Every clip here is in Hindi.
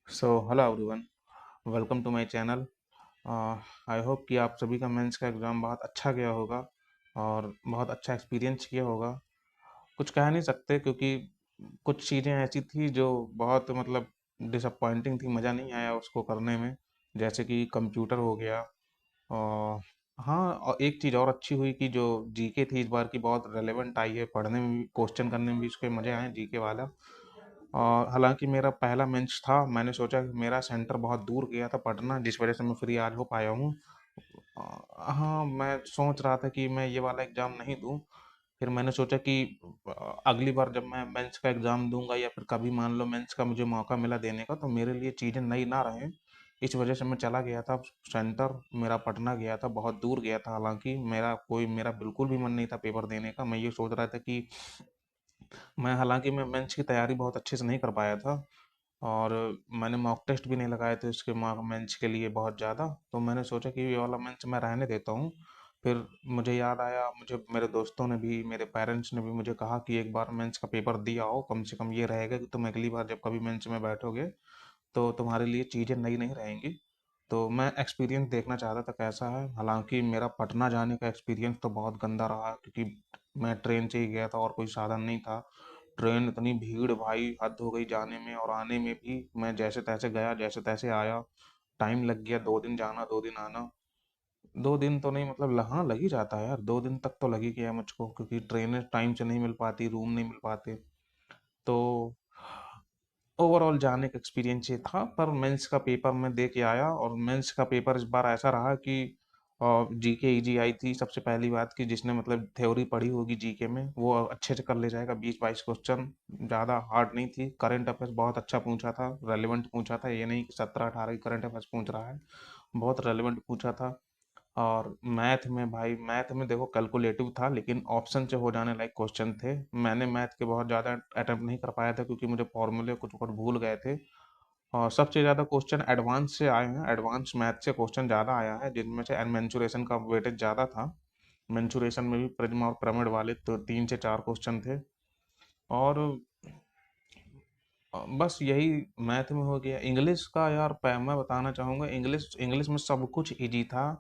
Hello everyone, welcome to my channel. I hope कि आप सभी का मेंस का एग्ज़ाम बहुत अच्छा गया होगा और बहुत अच्छा एक्सपीरियंस किया होगा। कुछ कह नहीं सकते क्योंकि कुछ चीज़ें ऐसी थी जो बहुत मतलब डिसअपॉइंटिंग थी, मज़ा नहीं आया उसको करने में। जैसे कि कंप्यूटर हो गया। और हाँ, और एक चीज़ और अच्छी हुई कि जो जीके थी इस बार की बहुत रेलेवेंट आई है, पढ़ने में भी क्वेश्चन करने में भी उसके मज़े आए जीके वाला। और हालांकि मेरा पहला मेंस था, मैंने सोचा कि मेरा सेंटर बहुत दूर गया था पटना, जिस वजह से मैं फ्री आज हो पाया हूँ। हाँ, मैं सोच रहा था कि मैं ये वाला एग्ज़ाम नहीं दूँ। फिर मैंने सोचा कि अगली बार जब मैं मेंस का एग्ज़ाम दूंगा या फिर कभी मान लो मेंस का मुझे मौका मिला देने का, तो मेरे लिए चीज़ें नई ना रहें। इस वजह से मैं चला गया था। सेंटर मेरा पटना गया था, बहुत दूर गया था। हालांकि मेरा बिल्कुल भी मन नहीं था पेपर देने का। मैं ये सोच रहा था कि मैं मेंस की तैयारी बहुत अच्छे से नहीं कर पाया था। और मैंने मॉक टेस्ट भी नहीं लगाए थे उसके मॉक मेंस के लिए बहुत ज़्यादा। तो मैंने सोचा कि ये वाला मेंस मैं रहने देता हूँ। फिर मुझे याद आया, मुझे मेरे दोस्तों ने भी, मेरे पेरेंट्स ने भी मुझे कहा कि एक बार मेंस का पेपर दिया हो, कम से कम ये रहेगा कि तुम अगली बार जब कभी मेंस में बैठोगे तो तुम्हारे लिए चीज़ें नई नहीं रहेंगी। तो मैं एक्सपीरियंस देखना चाहता था कैसा है। हालांकि मेरा पटना जाने का एक्सपीरियंस तो बहुत गंदा रहा, क्योंकि मैं ट्रेन से ही गया था और कोई साधन नहीं था। ट्रेन इतनी भीड़ भाई, हद हो गई जाने में और आने में भी। मैं जैसे तैसे गया, जैसे तैसे आया। टाइम लग गया, 2 दिन जाना 2 दिन आना। 2 दिन तो नहीं, मतलब हाँ लग ही जाता है यार, 2 दिन तक तो लग ही गया मुझको, क्योंकि ट्रेनें टाइम से नहीं मिल पाती, रूम नहीं मिल पाते। तो ओवरऑल जाने का एक्सपीरियंस ये था। पर मेंस का पेपर मैं दे के आया, और मेंस का पेपर इस बार ऐसा रहा कि जीके इजी आई थी। सबसे पहली बात कि जिसने मतलब थ्योरी पढ़ी होगी जीके में वो अच्छे से कर ले जाएगा। 20-22 क्वेश्चन, ज़्यादा हार्ड नहीं थी। करंट अफेयर्स बहुत अच्छा पूछा था, रेलिवेंट पूछा था। ये नहीं कि 17-18 करंट अफेयर्स पूछ रहा है, बहुत रेलिवेंट पूछा था। और मैथ में भाई, मैथ में देखो कैलकुलेटिव था, लेकिन ऑप्शन से हो जाने लायक क्वेश्चन थे। मैंने मैथ के बहुत ज़्यादा अटेम्प्ट नहीं कर पाया था, क्योंकि मुझे फॉर्मूले कुछ कुछ भूल गए थे। और सबसे ज़्यादा क्वेश्चन एडवांस से आए हैं, एडवांस मैथ से क्वेश्चन ज़्यादा आया है, जिनमें से मेंसुरेशन का वेटेज ज़्यादा था। मेंसुरेशन में भी प्रिज्म और पिरामिड वाले तो 3 से 4 क्वेश्चन थे। और बस यही मैथ में हो गया। इंग्लिश का यार मैं बताना चाहूँगा, इंग्लिश इंग्लिश में सब कुछ इजी था।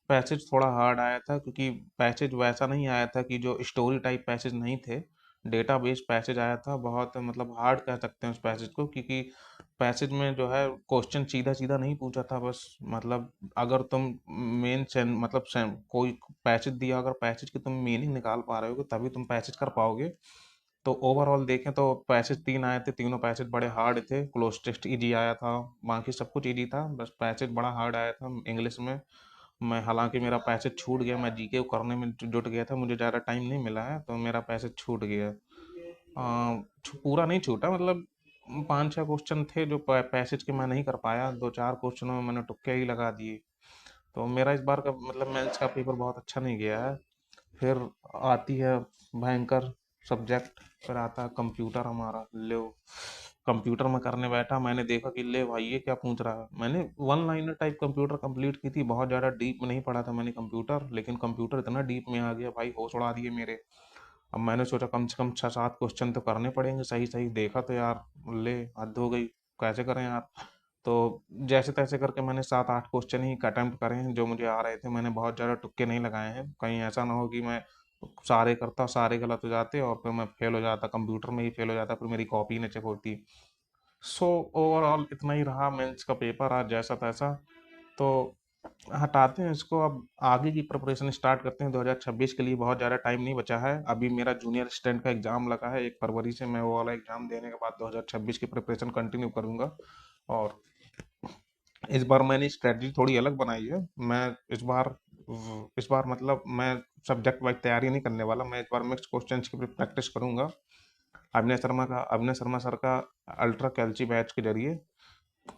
पैसेज थोड़ा हार्ड आया था, क्योंकि पैसेज वैसा नहीं आया था कि जो स्टोरी टाइप पैसेज नहीं थे। डेटाबेस पैसेज आया था, बहुत मतलब हार्ड कह सकते हैं उस पैसेज को, क्योंकि पैसेज में जो है क्वेश्चन सीधा सीधा नहीं पूछा था बस। मतलब अगर तुम कोई पैसेज दिया, अगर पैसेज की तुम मीनिंग निकाल पा रहे हो तभी तुम पैसेज कर पाओगे। तो ओवरऑल देखें तो पैसेज 3 आए थे, तीनों पैसेज बड़े हार्ड थे। क्लोज टेस्ट इजी आया था, बाकी सब कुछ इजी था, बस पैसेज बड़ा हार्ड आया था इंग्लिश में। मैं हालांकि मेरा पैसेज छूट गया, मैं जीके को करने में जुट गया था, मुझे ज़्यादा टाइम नहीं मिला है, तो मेरा पैसेज छूट गया। पूरा नहीं छूटा, मतलब 5-6 क्वेश्चन थे जो पैसेज के मैं नहीं कर पाया। 2-4 क्वेश्चनों में मैंने तुक्के ही लगा दिए। तो मेरा इस बार का मतलब मेंस का पेपर बहुत अच्छा नहीं गया है। फिर आती है भयंकर सब्जेक्ट, फिर आता है कंप्यूटर हमारा। ले, कंप्यूटर में करने बैठा, मैंने देखा कि ले भाई ये क्या पूछ रहा है। मैंने one liner type computer complete की थी, बहुत ज़्यादा डीप में नहीं पढ़ा था मैंने कंप्यूटर, लेकिन कंप्यूटर इतना डीप में आ गया भाई, होश उड़ा दिए मेरे। अब मैंने सोचा कम से कम 6-7 क्वेश्चन तो करने पड़ेंगे सही सही। देखा तो यार, ले हद हो गई, कैसे करें यार। तो जैसे तैसे करके मैंने 7-8 क्वेश्चन ही अटेम्प्ट करे हैं जो मुझे आ रहे थे। मैंने बहुत ज़्यादा तुक्के नहीं लगाए हैं, कहीं ऐसा ना हो कि मैं सारे करता, सारे गलत हो जाते और फिर मैं फेल हो जाता, कंप्यूटर में ही फेल हो जाता, फिर मेरी कॉपी न चेक होती। सो ओवरऑल इतना ही रहा मेंस का पेपर आज, जैसा तैसा। तो हटाते हैं इसको, अब आगे की प्रिपरेशन स्टार्ट करते हैं। 2026 के लिए बहुत ज़्यादा टाइम नहीं बचा है। अभी मेरा जूनियर असिस्टेंट का एग्ज़ाम लगा है 1 फरवरी से। मैं वो वाला एग्ज़ाम देने के बाद 2026 की प्रिपरेशन कंटिन्यू करूँगा। और इस बार मैंने स्ट्रेटजी थोड़ी अलग बनाई है। मैं इस बार इस बार मतलब मैं सब्जेक्ट वाइज तैयारी नहीं करने वाला। मैं इस बार मिक्स क्वेश्चंस की प्रैक्टिस करूंगा। अभिनय शर्मा सर का अल्ट्रा कैल्ची बैच के जरिए।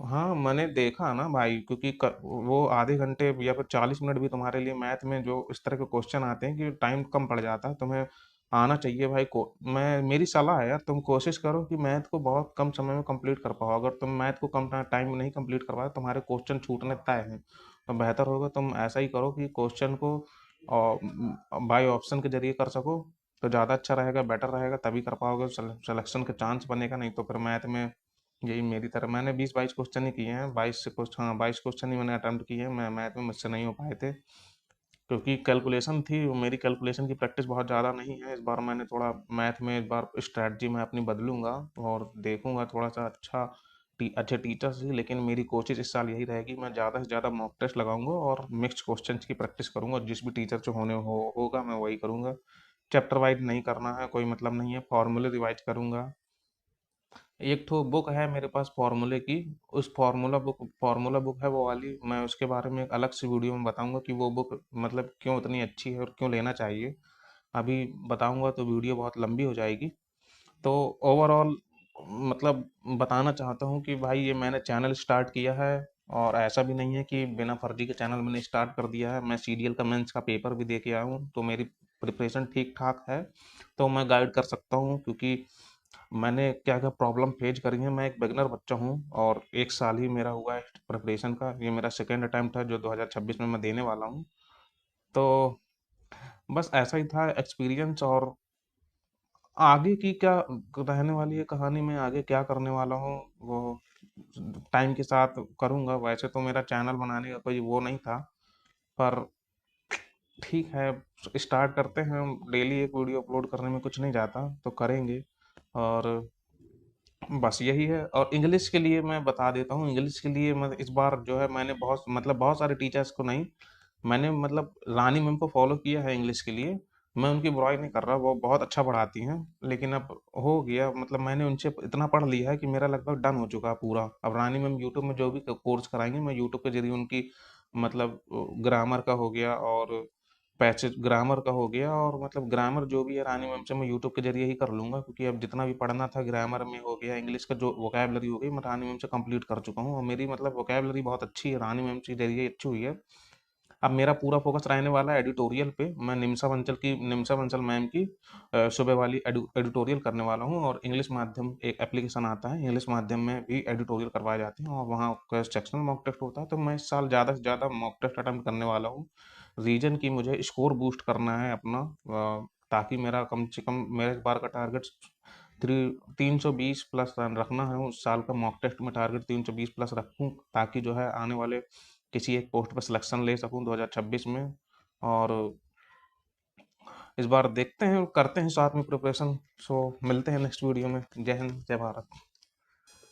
हाँ, मैंने देखा ना भाई, क्योंकि वो आधे घंटे या फिर 40 मिनट भी तुम्हारे लिए मैथ में जो इस तरह के क्वेश्चन आते हैं कि टाइम कम पड़ जाता है। तुम्हें आना चाहिए भाई को। मैं मेरी सलाह है यार, तुम कोशिश करो कि मैथ को बहुत कम समय में कंप्लीट कर पाओ। अगर तुम मैथ को कम टाइम में नहीं कंप्लीट कर पाए, तुम्हारे क्वेश्चन छूटने तय हैं। तो बेहतर होगा तुम ऐसा ही करो कि क्वेश्चन को बाय ऑप्शन के जरिए कर सको, तो ज़्यादा अच्छा रहेगा, बेटर रहेगा, तभी कर पाओगे। सिलेक्शन का चांस बनेगा, नहीं तो फिर मैथ में यही मेरी तरह मैंने 20-22 क्वेश्चन ही किए हैं, 22 से क्वेश्चन, हाँ 22 क्वेश्चन ही मैंने अटेम्प्ट किए हैं। मैं मैथ में मुझसे नहीं हो पाए थे, क्योंकि कैलकुलेशन थी, वो मेरी कैलकुलेशन की प्रैक्टिस बहुत ज़्यादा नहीं है। इस बार मैंने थोड़ा मैथ में, इस बार स्ट्रैटेजी मैं अपनी बदलूंगा और देखूंगा थोड़ा सा अच्छे टीचर से। लेकिन मेरी कोशिश इस साल यही रहेगी, मैं ज़्यादा से ज़्यादा मॉक टेस्ट लगाऊंगा और मिक्स क्वेश्चन की प्रैक्टिस करूंगा। जिस भी टीचर से होगा मैं वही करूंगा। चैप्टर वाइज नहीं करना है, कोई मतलब नहीं है। फॉर्मूले रिवाइज करूंगा। एक तो बुक है मेरे पास फॉर्मूले की, उस फॉर्मूला बुक है वो वाली, मैं उसके बारे में एक अलग से वीडियो में बताऊंगा कि वो बुक मतलब क्यों इतनी अच्छी है और क्यों लेना चाहिए। अभी बताऊंगा तो वीडियो बहुत लंबी हो जाएगी। तो ओवरऑल मतलब बताना चाहता हूँ कि भाई ये मैंने चैनल स्टार्ट किया है, और ऐसा भी नहीं है कि बिना फर्जी के चैनल मैंने स्टार्ट कर दिया है। मैं सीरियल का मेंस का पेपर भी दे के आया हूँ, तो मेरी प्रिपरेशन ठीक ठाक है। तो मैं गाइड कर सकता हूँ, क्योंकि मैंने क्या क्या प्रॉब्लम फेस करी है। मैं एक बिगनर बच्चा हूँ और 1 साल ही मेरा हुआ है प्रिपरेशन का। ये मेरा सेकेंड अटेम्प्ट है जो 2026 में मैं देने वाला हूँ। तो बस ऐसा ही था एक्सपीरियंस। और आगे की क्या रहने वाली है कहानी, में आगे क्या करने वाला हूँ वो टाइम के साथ करूँगा। वैसे तो मेरा चैनल बनाने का कोई वो नहीं था, पर ठीक है, स्टार्ट करते हैं। डेली एक वीडियो अपलोड करने में कुछ नहीं जाता, तो करेंगे। और बस यही है। और इंग्लिश के लिए मैं बता देता हूँ, इंग्लिश के लिए मैं इस बार जो है मैंने बहुत सारे टीचर्स को नहीं, मैंने मतलब रानी मैम को फॉलो किया है इंग्लिश के लिए। मैं उनकी बुराई नहीं कर रहा, वो बहुत अच्छा पढ़ाती हैं। लेकिन अब हो गया, मतलब मैंने उनसे इतना पढ़ लिया है कि मेरा लगभग डन हो चुका है पूरा। अब रानी मैम यूट्यूब में जो भी कोर्स कराएंगे, मैं यूट्यूब के जरिए उनकी मतलब ग्रामर का हो गया और पैसेज ग्रामर का हो गया, और मतलब ग्रामर जो भी है रानी मैम से मैं यूट्यूब के जरिए ही कर लूंगा। क्योंकि अब जितना भी पढ़ना था ग्रामर में हो गया, इंग्लिश का जो वोकेबलरी हो गई, मैं रानी मैम से कंप्लीट कर चुका हूँ। और मेरी मतलब वोकेबलरी बहुत अच्छी है, रानी मैम के जरिए अच्छी हुई है। अब मेरा पूरा फोकस रहने वाला है एडिटोरियल पे। मैं निम्सा बंसल मैम की सुबह वाली एडिटोरियल करने वाला हूँ। और इंग्लिश माध्यम एक एप्लीकेशन आता है, इंग्लिश माध्यम में भी एडिटोरियल करवाए जाते हैं, और वहाँ सेक्शनल मॉक टेस्ट होता है। तो मैं इस साल ज़्यादा से ज़्यादा मॉक टेस्ट अटेम्प्ट करने वाला हूँ। रीजन की मुझे स्कोर बूस्ट करना है अपना, ताकि मेरा कम से कम मेरे इस बार का टारगेट 320 प्लस रन रखना है। उस साल का मॉक टेस्ट में टारगेट 320 प्लस रखूं, ताकि जो है आने वाले किसी एक पोस्ट पर सिलेक्शन ले सकूं 2026 में। और इस बार देखते हैं, करते हैं साथ में प्रिपरेशन। सो मिलते हैं नेक्स्ट वीडियो में। जय हिंद, जय भारत।